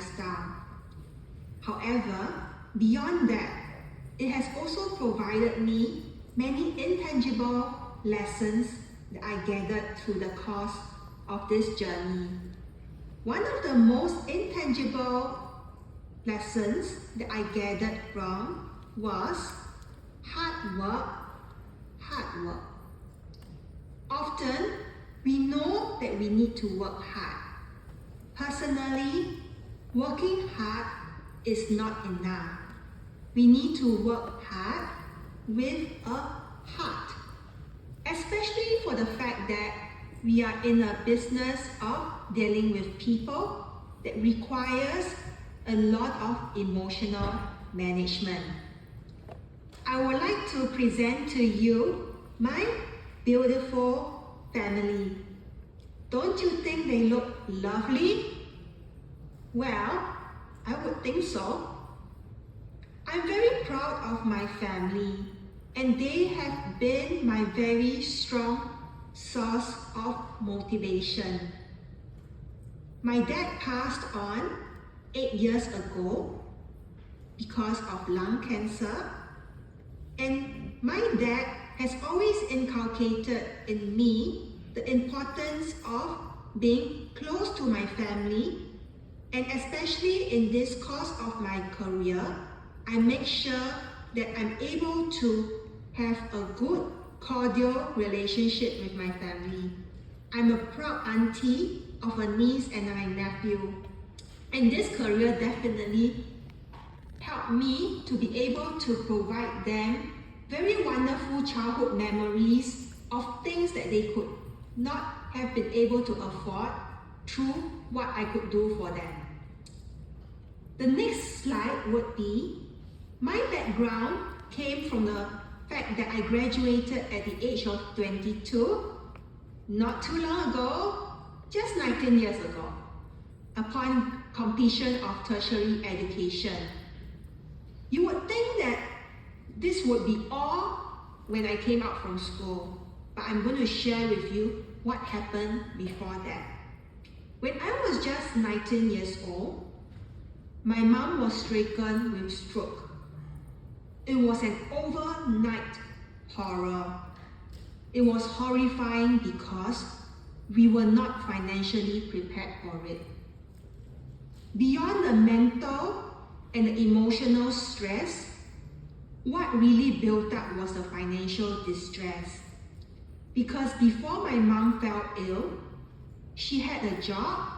lifestyle. However, beyond that, it has also provided me many intangible lessons that I gathered through the course of this journey. One of the most intangible lessons that I gathered from was hard work. Often, we know that we need to work hard. Personally, working hard is not enough. We need to work hard with a heart, especially for the fact that we are in a business of dealing with people that requires a lot of emotional management. I would like to present to you my beautiful family. Don't you think they look lovely? Well, I would think so. I'm very proud of my family, and they have been my very strong source of motivation. My dad passed on 8 years ago because of lung cancer, and my dad has always inculcated in me the importance of being close to my family, and especially in this course of my career, I make sure that I'm able to have a good, cordial relationship with my family. I'm a proud auntie of a niece and my nephew, and this career definitely helped me to be able to provide them very wonderful childhood memories of things that they could not have been able to afford through what I could do for them. The next slide would be my background came from the fact that I graduated at the age of 22, not too long ago, just 19 years ago, upon completion of tertiary education. You would think that this would be all when I came out from school, but I'm going to share with you what happened before that. When I was just 19 years old, my mom was stricken with stroke. It was an overnight horror. It was horrifying because we were not financially prepared for it. Beyond the mental and the emotional stress, what really built up was the financial distress. Because before my mom fell ill, she had a job,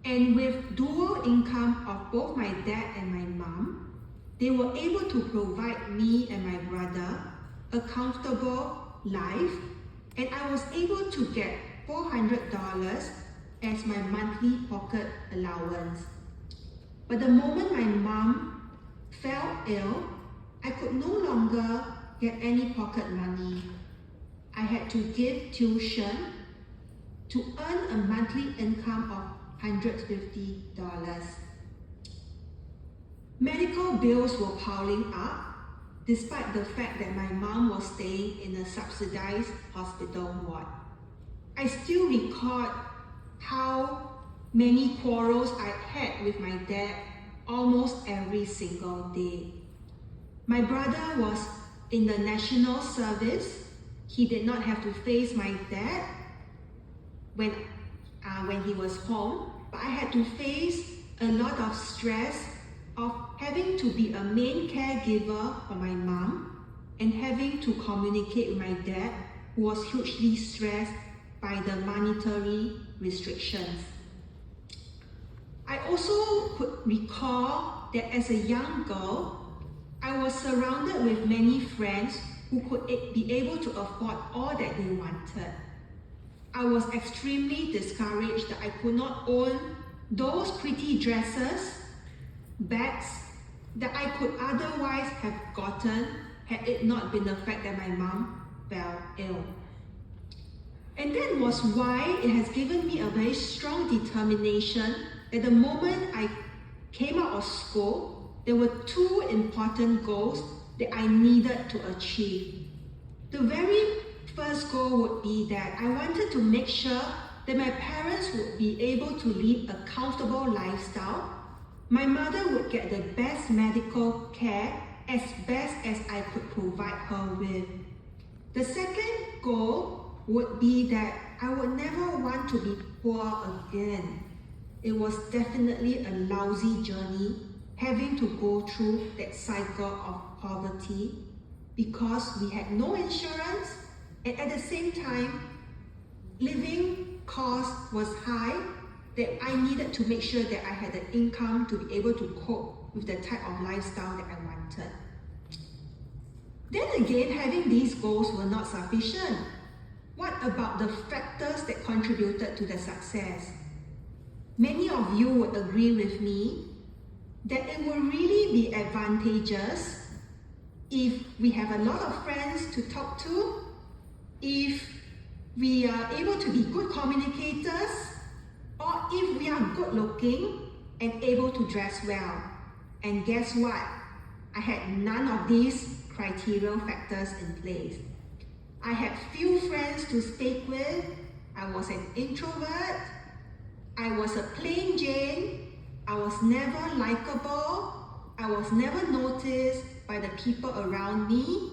and with dual income of both my dad and my mom, they were able to provide me and my brother a comfortable life, and I was able to get $400 as my monthly pocket allowance. But the moment my mom fell ill, I could no longer get any pocket money. I had to give tuition to earn a monthly income of $150. Medical bills were piling up, despite the fact that my mom was staying in a subsidized hospital ward. I still recall how many quarrels I had with my dad almost every single day. My brother was in the national service. He did not have to face my dad when he was home, but I had to face a lot of stress of having to be a main caregiver for my mom and having to communicate with my dad, who was hugely stressed by the monetary restrictions. I also could recall that as a young girl, I was surrounded with many friends who could be able to afford all that they wanted. I was extremely discouraged that I could not own those pretty dresses, bags that I could otherwise have gotten had it not been the fact that my mom fell ill. And that was why it has given me a very strong determination that the moment I came out of school, there were two important goals that I needed to achieve. The very first goal would be that I wanted to make sure that my parents would be able to lead a comfortable lifestyle My mother would get the best medical care as best as I could provide her with. The second goal would be that I would never want to be poor again. It was definitely a lousy journey having to go through that cycle of poverty because we had no insurance, and at the same time, living cost was high, that I needed to make sure that I had the income to be able to cope with the type of lifestyle that I wanted. Then again, having these goals were not sufficient. What about the factors that contributed to the success? Many of you would agree with me that it will really be advantageous if we have a lot of friends to talk to, if we are able to be good communicators, or if we are good looking and able to dress well. And guess what? I had none of these criteria factors in place. I had few friends to speak with. I was an introvert. I was a plain Jane. I was never likable. I was never noticed by the people around me.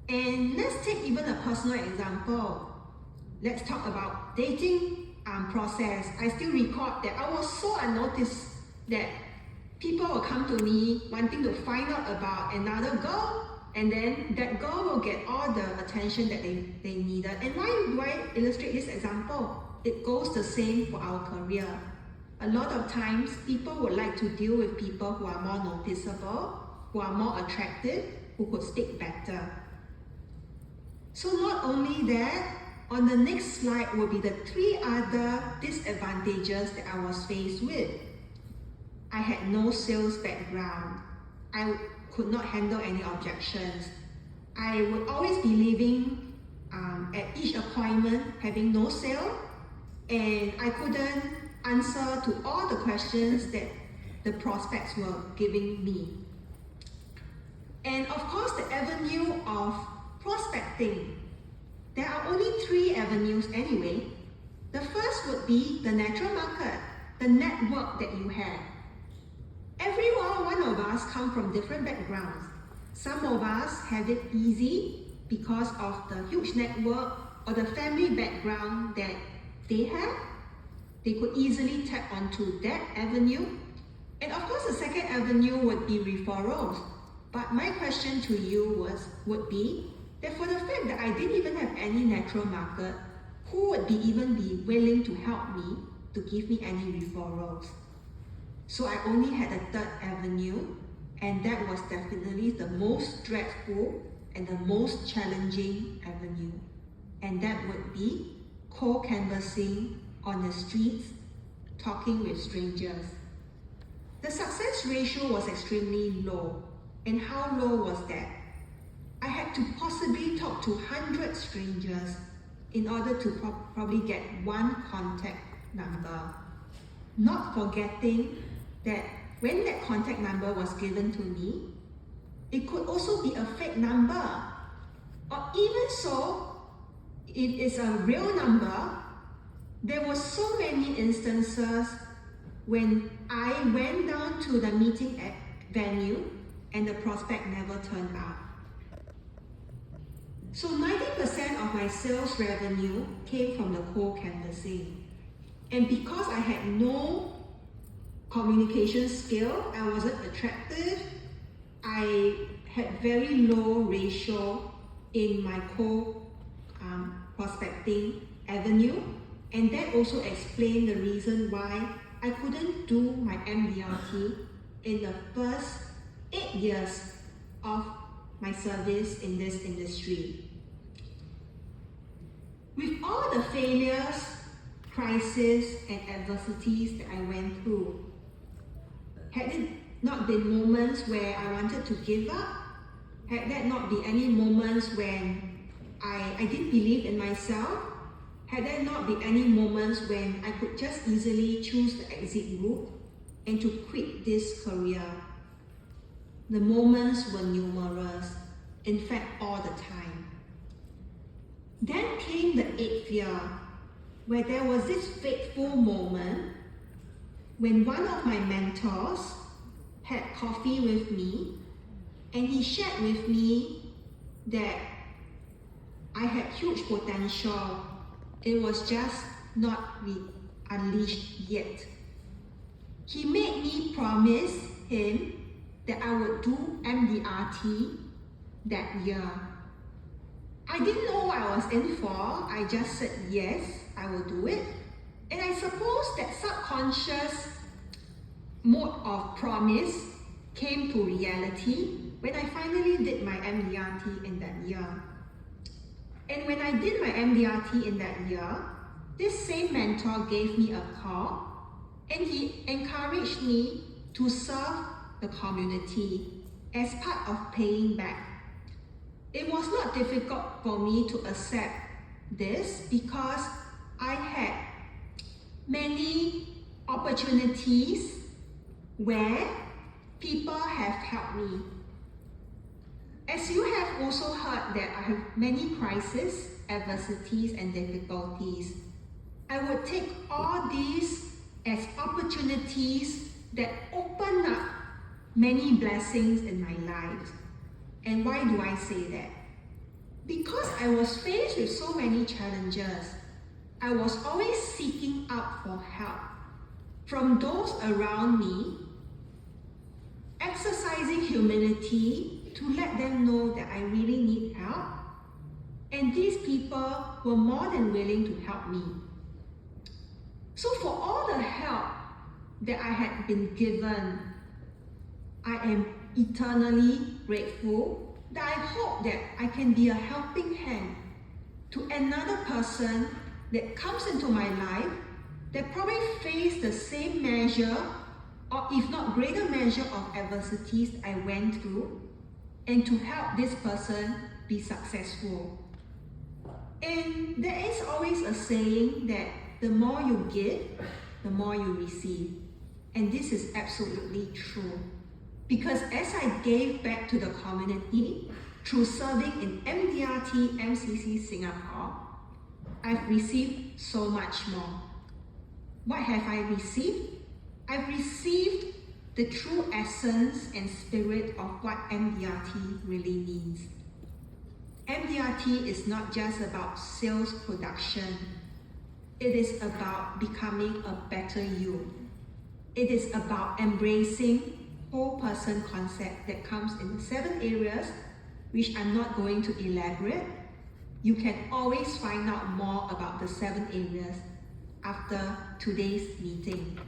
And let's take even a personal example. Let's talk about dating process. I still recall that I was so unnoticed that people will come to me wanting to find out about another girl, and then that girl will get all the attention that they needed. And why do I illustrate this example? It goes the same for our career. A lot of times, people would like to deal with people who are more noticeable, who are more attractive, who could speak better. So not only that, on the next slide will be the 3 other disadvantages that I was faced with. I had no sales background. I could not handle any objections. I would always be leaving at each appointment having no sale, and I couldn't answer to all the questions that the prospects were giving me. And of course, the avenue of prospecting. There are only 3 avenues anyway. The first would be the natural market, the network that you have. Every one of us come from different backgrounds. Some of us have it easy because of the huge network or the family background that they have. They could easily tap onto that avenue. And of course, the second avenue would be referrals. But my question to you would be that for the fact that I didn't even have any natural market, who would even be willing to help me to give me any referrals? So I only had a third avenue, and that was definitely the most dreadful and the most challenging avenue. And that would be cold canvassing on the streets, talking with strangers. The success ratio was extremely low. And how low was that? I had to possibly talk to 100 strangers in order to probably get one contact number. Not forgetting that when that contact number was given to me, it could also be a fake number. Or even so, if it's a real number, there were so many instances when I went down to the meeting venue and the prospect never turned up. So 90% of my sales revenue came from the cold canvassing. And because I had no communication skill, I wasn't attractive, I had very low ratio in my cold prospecting avenue, and that also explained the reason why I couldn't do my MDRT in the first 8 years of my service in this industry. With all the failures, crises, and adversities that I went through, had it not been moments where I wanted to give up, had there not been any moments when I didn't believe in myself, had there not been any moments when I could just easily choose the exit route and to quit this career, the moments were numerous, in fact all the time. Then came the 8th year, where there was this fateful moment when one of my mentors had coffee with me and he shared with me that I had huge potential. It was just not unleashed yet. He made me promise him that I would do MDRT that year. I didn't know what I was in for. I just said yes, I will do it. And I suppose that subconscious mode of promise came to reality when I finally did my MDRT in that year. And when I did my MDRT in that year, this same mentor gave me a call and he encouraged me to serve the community as part of paying back. It was not difficult for me to accept this because I had many opportunities where people have helped me. As you have also heard that I have many crises, adversities and difficulties. I would take all these as opportunities that open up many blessings in my life. And why do I say that? Because I was faced with so many challenges. I was always seeking out for help from those around me, exercising humility to let them know that I really need help. And these people were more than willing to help me. So for all the help that I had been given, I am eternally grateful that I hope that I can be a helping hand to another person that comes into my life that probably face the same measure or if not greater measure of adversities I went through, and to help this person be successful. And there is always a saying that the more you give, the more you receive. And this is absolutely true. Because as I gave back to the community through serving in MDRT MCC Singapore, I've received so much more. What have I received? I've received the true essence and spirit of what MDRT really means. MDRT is not just about sales production. It is about becoming a better you. It is about embracing whole person concept that comes in the 7 areas, which I'm not going to elaborate. You can always find out more about the 7 areas after today's meeting.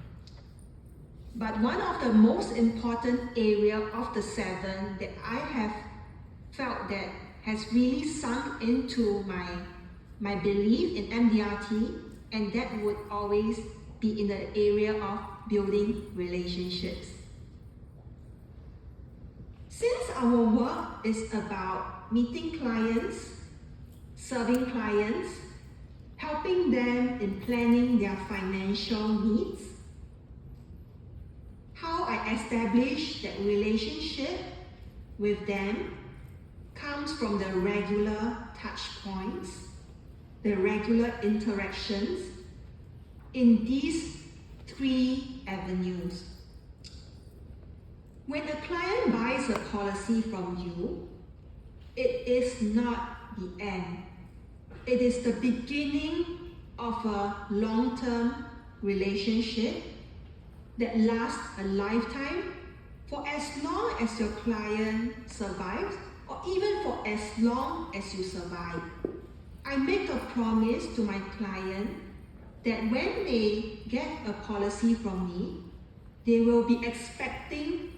But one of the most important area of the 7 that I have felt that has really sunk into my belief in MDRT, and that would always be in the area of building relationships. Since our work is about meeting clients, serving clients, helping them in planning their financial needs, how I establish that relationship with them comes from the regular touch points, the regular interactions in these 3 avenues. When a client buys a policy from you, it is not the end. It is the beginning of a long-term relationship that lasts a lifetime for as long as your client survives, or even for as long as you survive. I make a promise to my client that when they get a policy from me, they will be expecting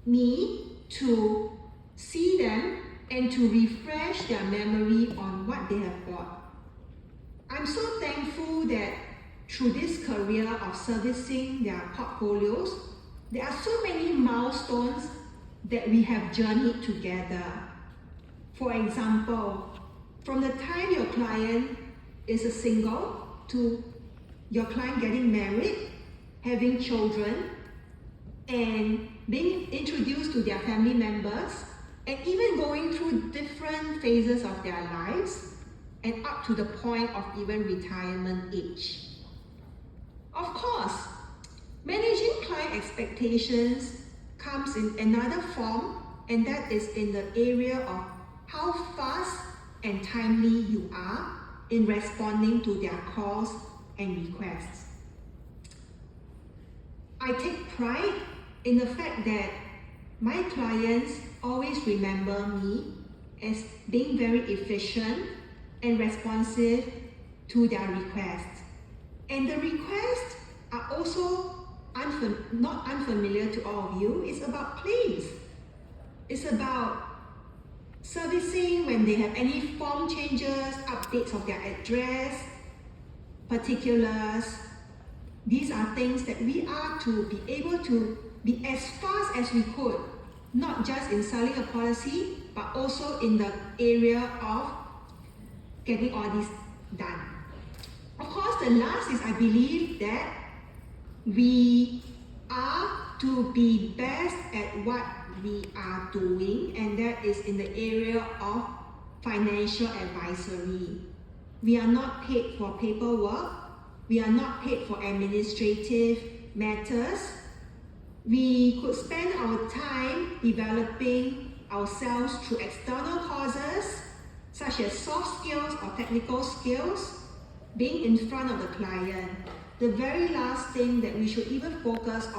me to see them and to refresh their memory on what they have bought. I'm so thankful that through this career of servicing their portfolios, there are so many milestones that we have journeyed together. For example, from the time your client is a single to your client getting married, having children, and being introduced to their family members, and even going through different phases of their lives, and up to the point of even retirement age. Of course, managing client expectations comes in another form, and that is in the area of how fast and timely you are in responding to their calls and requests. I take pride in the fact that my clients always remember me as being very efficient and responsive to their requests. And the requests are also not unfamiliar to all of you. It's about claims. It's about servicing when they have any form changes, updates of their address, particulars. These are things that we are to be able to be as fast as we could, not just in selling a policy, but also in the area of getting all this done. Of course, the last is I believe that we are to be best at what we are doing, and that is in the area of financial advisory. We are not paid for paperwork. We are not paid for administrative matters. We could spend our time developing ourselves through external courses, such as soft skills or technical skills, being in front of the client. The very last thing that we should even focus on